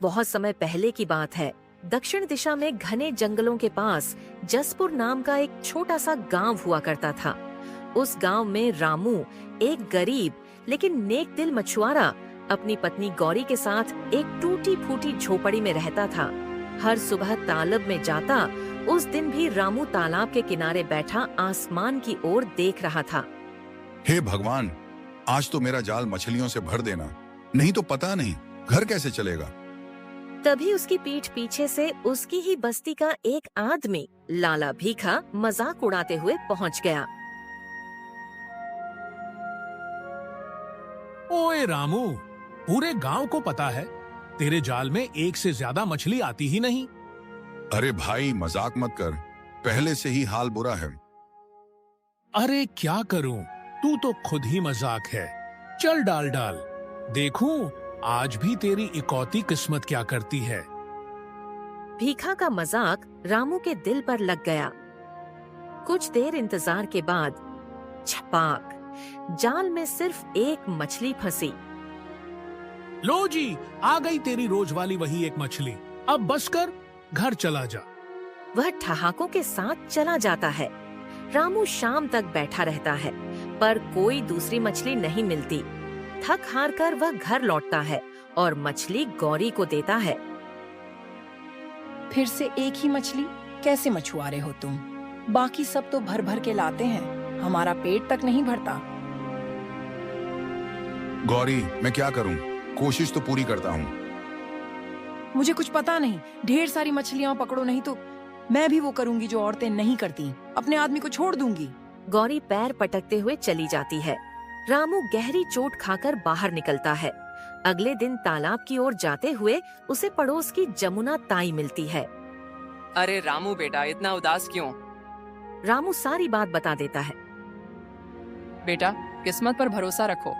बहुत समय पहले की बात है। दक्षिण दिशा में घने जंगलों के पास जसपुर नाम का एक छोटा सा गांव हुआ करता था। उस गांव में रामू, एक गरीब लेकिन नेक दिल मछुआरा, अपनी पत्नी गौरी के साथ एक टूटी फूटी झोपड़ी में रहता था। हर सुबह तालाब में जाता। उस दिन भी रामू तालाब के किनारे बैठा आसमान की ओर देख रहा था। हे भगवान, आज तो मेरा जाल मछलियों से भर देना, नहीं तो पता नहीं घर कैसे चलेगा। तभी उसकी पीठ पीछे से उसकी ही बस्ती का एक आदमी, लाला भीखा, मजाक उड़ाते हुए पहुंच गया। ओए रामू, पूरे गांव को पता है तेरे जाल में एक से ज्यादा मछली आती ही नहीं। अरे भाई मजाक मत कर, पहले से ही हाल बुरा है। अरे क्या करूं, तू तो खुद ही मजाक है। चल डाल डाल, देखूं आज भी तेरी इकौती किस्मत क्या करती है। भीखा का मजाक रामू के दिल पर लग गया। कुछ देर इंतजार के बाद छपाक, जाल में सिर्फ एक मछली फंसी। लो जी, आ गई तेरी रोज वाली वही एक मछली। अब बस कर, घर चला जा। वह ठहाकों के साथ चला जाता है। रामू शाम तक बैठा रहता है, पर कोई दूसरी मछली नहीं मिलती। थक हार कर वह घर लौटता है और मछली गौरी को देता है। फिर से एक ही मछली? कैसे मछुआरे हो तुम? बाकी सब तो भर भर के लाते हैं, हमारा पेट तक नहीं भरता। गौरी, मैं क्या करूं? कोशिश तो पूरी करता हूं। मुझे कुछ पता नहीं, ढेर सारी मछलियां पकड़ो, नहीं तो मैं भी वो करूंगी जो औरतें नहीं करती, अपने आदमी को छोड़ दूंगी। गौरी पैर पटकते हुए चली जाती है। रामू गहरी चोट खाकर बाहर निकलता है। अगले दिन तालाब की ओर जाते हुए उसे पड़ोस की जमुना ताई मिलती है। अरे रामू बेटा, इतना उदास क्यों? रामू सारी बात बता देता है। बेटा, किस्मत पर भरोसा रखो।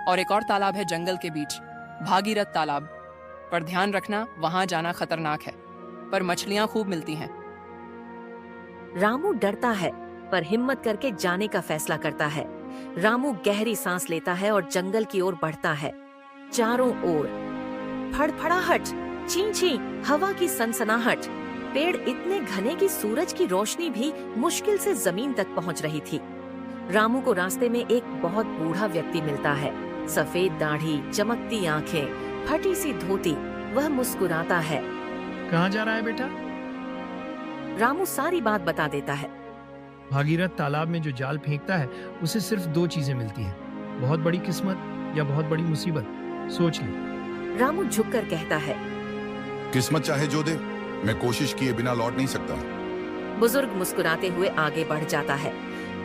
और एक और तालाब है जंगल के बीच, भागीरथ तालाब, पर ध्यान रखना वहाँ जाना खतरनाक है, पर मछलियाँ खूब मिलती हैं। रामू डरता है पर हिम्मत करके जाने का फैसला करता है। रामू गहरी सांस लेता है और जंगल की ओर बढ़ता है। चारों ओर फड़फड़ाहट, ची ची, हवा की सनसनाहट। पेड़ इतने घने कि सूरज की रोशनी भी मुश्किल से जमीन तक पहुंच रही थी। रामू को रास्ते में एक बहुत बूढ़ा व्यक्ति मिलता है। सफेद दाढ़ी, चमकती आंखें, फटी सी धोती। वह मुस्कुराता है। कहाँ जा रहा है बेटा? रामू सारी बात बता देता है। भागीरथ तालाब में जो जाल फेंकता है उसे सिर्फ दो चीजें मिलती हैं, बहुत बड़ी किस्मत या बहुत बड़ी मुसीबत, सोच ले। रामू झुककर कहता है, किस्मत चाहे जो दे, मैं कोशिश किए बिना लौट नहीं सकता। बुजुर्ग मुस्कुराते हुए आगे बढ़ जाता है।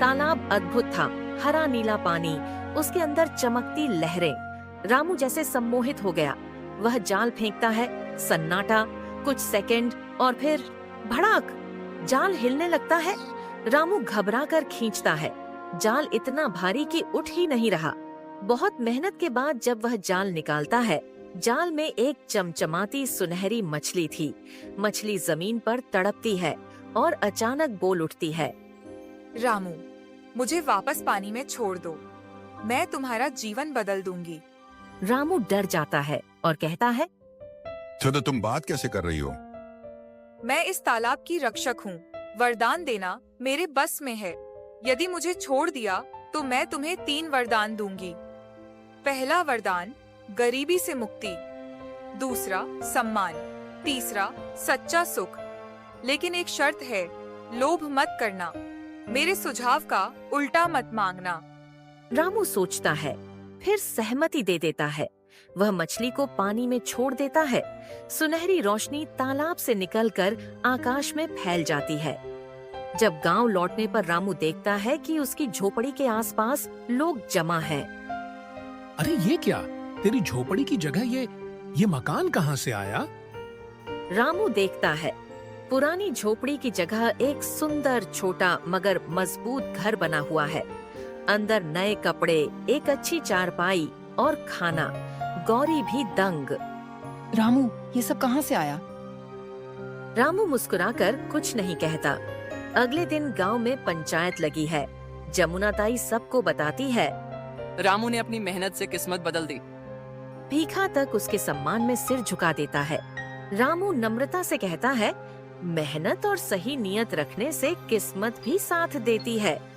तालाब अद्भुत था, हरा नीला पानी, उसके अंदर चमकती लहरें। रामू जैसे सम्मोहित हो गया। वह जाल फेंकता है, सन्नाटा, कुछ सेकंड और फिर भड़ाक, जाल हिलने लगता है। रामू घबराकर खींचता है। जाल इतना भारी कि उठ ही नहीं रहा। बहुत मेहनत के बाद जब वह जाल निकालता है, जाल में एक चमचमाती सुनहरी मछली थी। मछली जमीन पर तड़पती है और अचानक बोल उठती है, रामू, मुझे वापस पानी में छोड़ दो, मैं तुम्हारा जीवन बदल दूंगी। रामू डर जाता है और कहता है, तो तुम बात कैसे कर रही हो? मैं इस तालाब की रक्षक हूँ, वरदान देना मेरे बस में है। यदि मुझे छोड़ दिया तो मैं तुम्हें 3 वरदान दूंगी। पहला वरदान, गरीबी से मुक्ति। दूसरा, सम्मान। तीसरा, सच्चा सुख। लेकिन एक शर्त है, लोभ मत करना, मेरे सुझाव का उल्टा मत मांगना। रामू सोचता है, फिर सहमति दे देता है। वह मछली को पानी में छोड़ देता है। सुनहरी रोशनी तालाब से निकलकर आकाश में फैल जाती है। जब गांव लौटने पर रामू देखता है कि उसकी झोपड़ी के आसपास लोग जमा हैं। अरे ये क्या, तेरी झोपड़ी की जगह ये मकान कहाँ से आया? रामू देखता है, पुरानी झोपड़ी की जगह एक सुंदर छोटा मगर मजबूत घर बना हुआ है। अंदर नए कपड़े, एक अच्छी चारपाई और खाना। गौरी भी दंग। रामू, ये सब कहाँ से आया? रामू मुस्कुराकर कुछ नहीं कहता। अगले दिन गांव में पंचायत लगी है। जमुना ताई सबको बताती है, रामू ने अपनी मेहनत से किस्मत बदल दी। भीखा तक उसके सम्मान में सिर झुका देता है। रामू नम्रता से कहता है, मेहनत और सही नियत रखने से किस्मत भी साथ देती है।